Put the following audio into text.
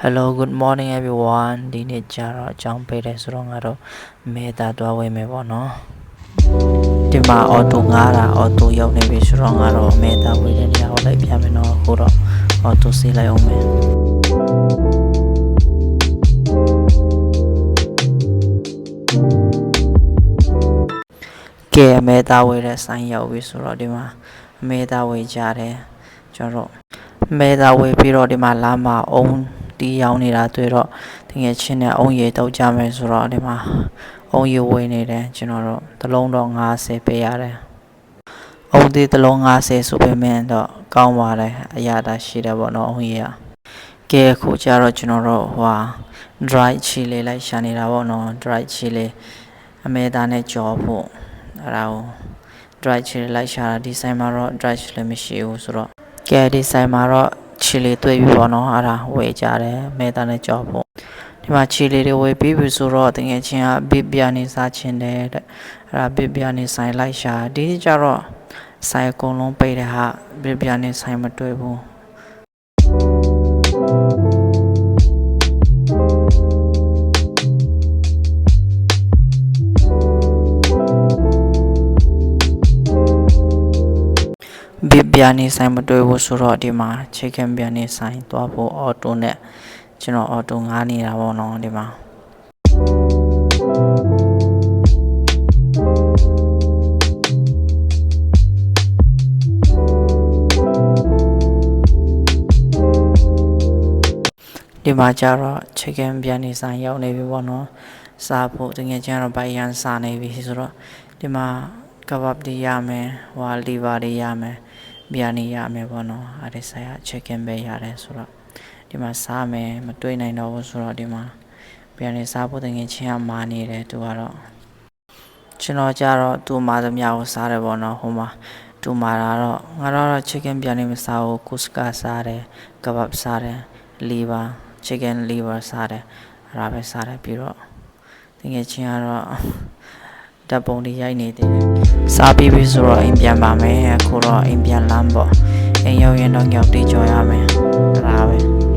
Hello, good morning everyone. ဒီနေ့ကျတော့အကြောင်းပေးတယ်ဆိုတော့ငါတို့မေတာသွားဝေးမယ်ပေါ့နော်ဒီမှာအော်တိုငားတာအော်တိုရောက်နေပြီဆိုတော့ငါတို့မေတာဝေးတဲ့နေရာကိုလိုက်ပြမယ်နော်အခုတော့အော်တိုစီးလိုက်အောင်မယ်ကဲမေတာဝေးတဲ့ဆိုင်ရောက်ပြီဆိုတော့ဒီမှာမေတာဝေးကြတယ်ကျွန်တော်မေတာဝေးပြီးတော့ဒီမှာလမ်းမှာအုံးတီးရောင်းနေတာတွေ့တော့တကယ်ချင်းနဲ့အုံးရည်တောက်ကြမယ်ဆိုတော့ဒီမှာအုံးရည်ဝေးနေတယ်ကျွန်တော်တို့တစ်လုံးတော့50ပေးရတယ်အုံးတီးတစ်လုံး50ဆိုပေမဲ့တော့ကောင်းပါတယ်အရာတာရှိတယ်ပေါ့နော်အုံးရည်ကဲအခုကျတော့ကျွန်တော်တို့dry chili လိုက်ရှာနေတာပေါ့နော် dry chili အမေသားနဲ့ကြော်ဖို့အဲ့ဒါကို dry chili လိုက်ရှာတာဒီဆိုင်မှာတော့ dry chili မရှိဘူးဆိုတော့ကဲဒီဆိုင်မှာတော့chili တွေ့ပြီပေါ့နော်အဲ့ဒါဝေကြတယ်မဲသားနဲ့ကြော်ဖို့ဒီမှာ chili တွေဝေပြီးပြီဆိုတော့တကယ်ချင်းက big ပြာနေစားချင်တယ်တဲ့အဲ့ဒါ big ပြာနေဆိုင်လိုက်ရှာဒီကြတော့ဆိုင်အကုန်လုံးပိတ်တယ်ဟာ big ပြာနေဆိုင်မတွေ့ဘူးဘီပြာနေဆိုင်မတွေ့ဘူးဆိုတော့ဒီမှာ chicken ပြာနေဆိုင်သွားဖို့အော်တိုနဲ့ကျွန်တော်အော်တိုငားနေတာပေါ့နော်ဒီမှာဒီမှာကျတော့ chicken ပြာနေဆိုင်ရောက်နေပြီပေါ့နော်စားဖို့တကယ်ကျတော့ဘိုင်ရန်စားနေပြီဆိုတော့ဒီမှာကဘပ်တွေရမယ်လီဗာတွေရမယ်ဗျာနီရမယ်ပေါ့နော်အဲ့ဒီဆိုင်က chicken ပဲရတယ်ဆိုတော့ဒီမှာစားမယ်မတွေ့နိုင်တော့ဘူးဆိုတော့ဒီမှာဗျာနီစားဖို့တကယ်ချင်းကမာနေတယ်သူကတော့ကျွန်တော်ကြတော့သူ့မာသမျှကိုစားတယ်ပေါ့နော်ဟိုမှာသူ့မာတာတော့ငါတော့ chicken ဗျာနီမစားဘူးကုစကာစားတယ်ကဘပ်စားတယ်လီဗာ chicken liver စားတယ်အဲ့ဒါပဲစားတယ်ပြီးတော့တကယ်ချင်းကတော့ဓာတ်ပုံတွေရိုက်နေတယ်စားပြီးပြီဆိုတော့အိမ်ပြန်ပါမယ်အခုတော့အိမ်ပြန်လမ်းပေါ့အိမ်ရောက်ရင်တော့ညောက်တီးကြော်ရမယ်အဲ့ဒါပဲ